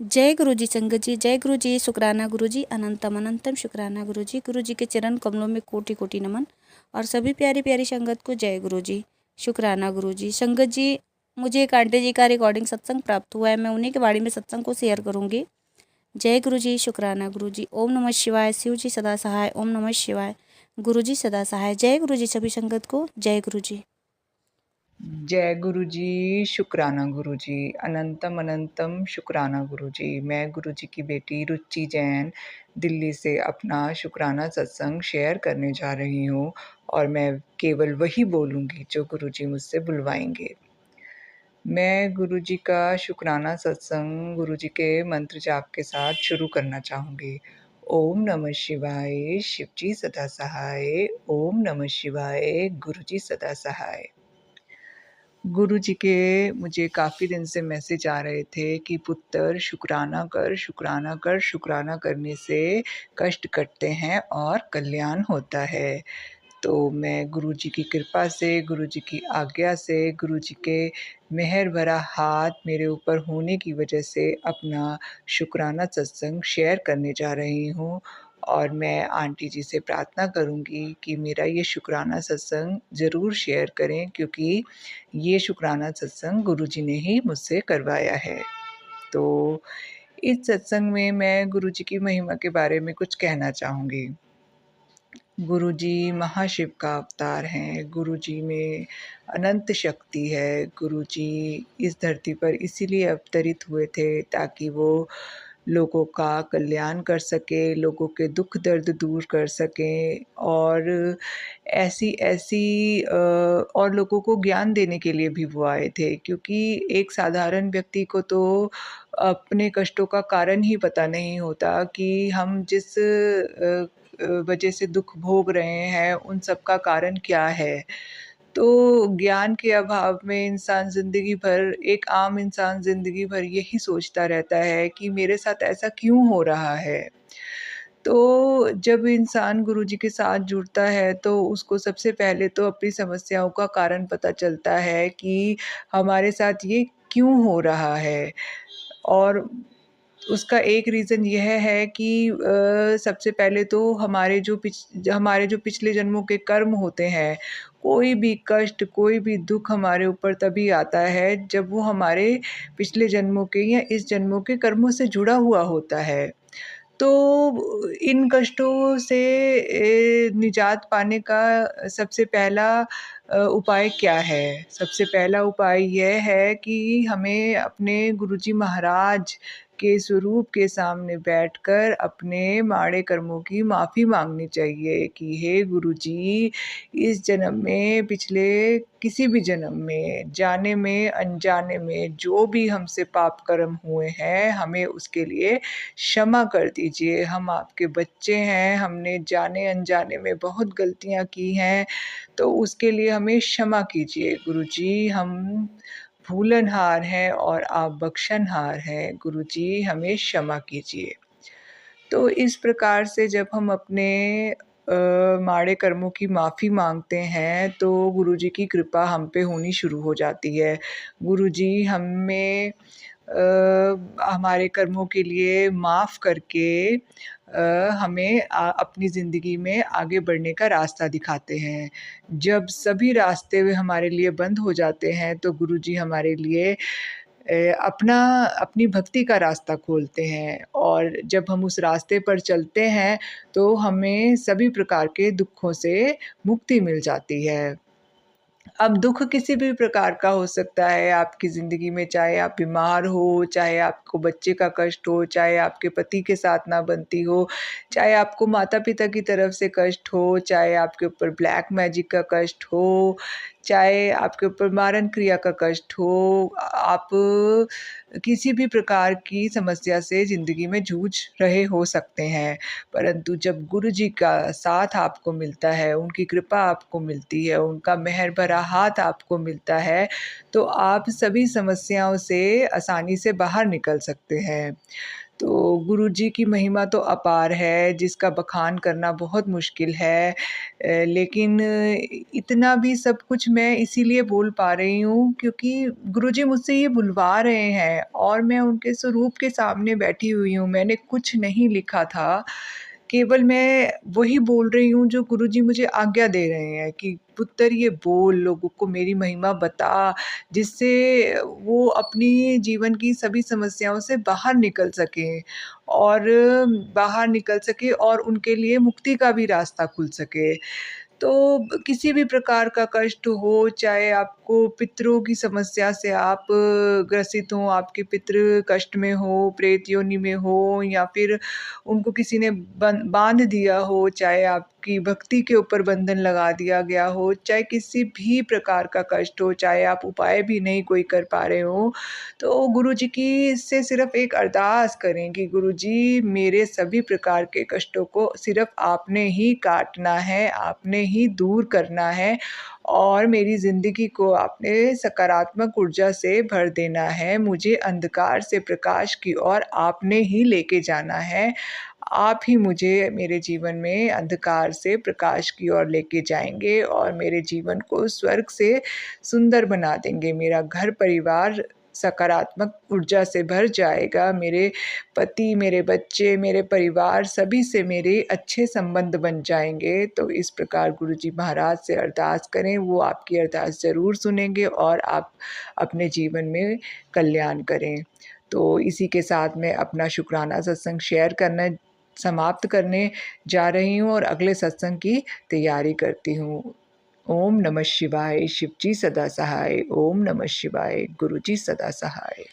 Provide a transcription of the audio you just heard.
जय गुरु जी संगत जी, जय गुरु जी, शुक्राना गुरु जी, अनंतम अनंतम शुक्राना गुरु जी के चरण कमलों में कोटि कोटि नमन। और सभी प्यारी प्यारी संगत को जय गुरु जी, शुक्राना गुरु जी। संगत जी, मुझे एक आंटी जी का रिकॉर्डिंग सत्संग प्राप्त हुआ है, मैं उन्हीं के बारे में सत्संग को शेयर करूंगी। जय गुरु जी, शुक्राना गुरु जी। ओम नमः शिवाय, शिव जी सदा सहाय। ओम नमः शिवाय, गुरु जी सदा सहाय। जय गुरु जी सभी संगत को, जय गुरु जी। जय गुरु जी, शुक्राना गुरु जी, अनंतम अनंतम शुक्राना गुरु जी। मैं गुरु जी की बेटी रुचि जैन दिल्ली से अपना शुक्राना सत्संग शेयर करने जा रही हूँ और मैं केवल वही बोलूँगी जो गुरु जी मुझसे बुलवाएंगे। मैं गुरु जी का शुक्राना सत्संग गुरु जी के मंत्र जाप के साथ शुरू करना चाहूँगी। ओम नमः शिवाय, शिव जी सदा सहाय। ओम नमः शिवाय, गुरु जी सदा सहाय। गुरु जी के मुझे काफ़ी दिन से मैसेज आ रहे थे कि पुत्र शुक्राना कर, शुक्राना कर, शुक्राना करने से कष्ट कटते हैं और कल्याण होता है। तो मैं गुरु जी की कृपा से, गुरु जी की आज्ञा से, गुरु जी के मेहर भरा हाथ मेरे ऊपर होने की वजह से अपना शुक्राना सत्संग शेयर करने जा रही हूँ और मैं आंटी जी से प्रार्थना करूँगी कि मेरा ये शुक्राना सत्संग ज़रूर शेयर करें क्योंकि ये शुक्राना सत्संग गुरु जी ने ही मुझसे करवाया है। तो इस सत्संग में मैं गुरु जी की महिमा के बारे में कुछ कहना चाहूँगी। गुरु जी महाशिव का अवतार हैं, गुरु जी में अनंत शक्ति है। गुरु जी इस धरती पर इसीलिए अवतरित हुए थे ताकि वो लोगों का कल्याण कर सकें, लोगों के दुख दर्द दूर कर सकें और ऐसी और लोगों को ज्ञान देने के लिए भी वो आए थे क्योंकि एक साधारण व्यक्ति को तो अपने कष्टों का कारण ही पता नहीं होता कि हम जिस वजह से दुख भोग रहे हैं उन सब का कारण क्या है। तो ज्ञान के अभाव में इंसान ज़िंदगी भर एक आम इंसान ज़िंदगी भर यही सोचता रहता है कि मेरे साथ ऐसा क्यों हो रहा है। तो जब इंसान गुरु जी के साथ जुड़ता है तो उसको सबसे पहले तो अपनी समस्याओं का कारण पता चलता है कि हमारे साथ ये क्यों हो रहा है और उसका एक रीज़न यह है कि सबसे पहले तो हमारे जो पिछले जन्मों के कर्म होते हैं, कोई भी कष्ट, कोई भी दुःख हमारे ऊपर तभी आता है जब वो हमारे पिछले जन्मों के या इस जन्मों के कर्मों से जुड़ा हुआ होता है। तो इन कष्टों से निजात पाने का सबसे पहला उपाय क्या है? सबसे पहला उपाय यह है कि हमें अपने गुरुजी महाराज के स्वरूप के सामने बैठकर अपने माड़े कर्मों की माफ़ी माँगनी चाहिए कि हे गुरुजी, इस जन्म में, पिछले किसी भी जन्म में, जाने में, अनजाने में जो भी हमसे पाप कर्म हुए हैं, हमें उसके लिए क्षमा कर दीजिए। हम आपके बच्चे हैं, हमने जाने-अनजाने में बहुत गलतियाँ की हैं, तो उसके लिए हमें क्षमा कीजिए गुरुजी। हम भूलनहार हैं और आप बख्शनहार हैं। गुरुजी हमें क्षमा कीजिए। तो इस प्रकार से जब हम अपने माड़े कर्मों की माफ़ी माँगते हैं, तो गुरुजी की कृपा हम पे होनी शुरू हो जाती है। गुरुजी हमारे कर्मों के लिए माफ़ करके हमें अपनी ज़िंदगी में आगे बढ़ने का रास्ता दिखाते हैं। जब सभी रास्ते वे हमारे लिए बंद हो जाते हैं, तो गुरुजी हमारे लिए अपनी भक्ति का रास्ता खोलते हैं और जब हम उस रास्ते पर चलते हैं, तो हमें सभी प्रकार के दुःखों से मुक्ति मिल जाती है। अब दुःख किसी भी प्रकार का हो सकता है आपकी ज़िंदगी में, चाहे आप बीमार हो, चाहे आपको बच्चे का कष्ट हो, चाहे आपके पति के साथ ना बनती हो, चाहे आपको माता-पिता की तरफ से कष्ट हो, चाहे आपके ऊपर ब्लैक मैजिक का कष्ट हो, चाहे आपके ऊपर मारण क्रिया का कष्ट हो, आप किसी भी प्रकार की समस्या से ज़िंदगी में जूझ रहे हो सकते हैं। परंतु जब गुरुजी का साथ आपको मिलता है, उनकी कृपा आपको मिलती है, उनका मेहर भरा हाथ आपको मिलता है, तो आप सभी समस्याओं से आसानी से बाहर निकल सकते हैं। तो गुरुजी की महिमा तो अपार है, जिसका बखान करना बहुत मुश्किल है। लेकिन इतना भी सब कुछ मैं इसीलिए बोल पा रही हूँ क्योंकि गुरुजी मुझसे ये बुलवा रहे हैं और मैं उनके स्वरूप के सामने बैठी हुई हूँ। मैंने कुछ नहीं लिखा था, केवल मैं वही बोल रही हूँ जो गुरुजी मुझे आज्ञा दे रहे हैं कि पुत्र ये बोल, लोगों को मेरी महिमा बता, जिससे वो अपनी जीवन की सभी समस्याओं से बाहर निकल सकें और बाहर निकल सकें और उनके लिए मुक्ति का भी रास्ता खुल सके। तो किसी भी प्रकार का कष्ट हो, चाहे आपको पितरों की समस्या से आप ग्रसित हों, आपके पितृ कष्ट में हो, प्रेत योनि में हो या फिर उनको किसी ने बाँध दिया हो, चाहे आपकी भक्ति के ऊपर बंधन लगा दिया गया हो, चाहे किसी भी प्रकार का कष्ट हो, चाहे आप उपाय भी नहीं कोई कर पा रहे हो, तो गुरुजी की से सिर्फ़ एक अरदास करें कि गुरुजी मेरे सभी प्रकार के कष्टों को सिर्फ़ आपने ही काटना है, आपने ही दूर करना है और मेरी ज़िंदगी को आपने सकारात्मक ऊर्जा से भर देना है। मुझे अंधकार से प्रकाश की ओर आपने ही लेके जाना है। आप ही मुझे मेरे जीवन में अंधकार से प्रकाश की ओर लेके जाएँगे और मेरे जीवन को स्वर्ग से सुंदर बना देंगे। मेरा घर-परिवार सकारात्मक ऊर्जा से भर जाएगा। मेरे पति, मेरे बच्चे, मेरे परिवार सभी से मेरे अच्छे संबंध बन जाएँगे। तो इस प्रकार गुरुजी महाराज से अरदास करें, वो आपकी अरदास ज़रूर सुनेंगे और आप अपने जीवन में कल्याण करें। तो इसी के साथ मैं अपना शुकराना सत्संग शेयर करना समाप्त करने जा रही हूँ और अगले सत्संग की तैयारी करती हूँ। ओम नमः शिवाय, शिव जी सदा सहाय। ओम नमः शिवाय, गुरु जी सदा सहाय।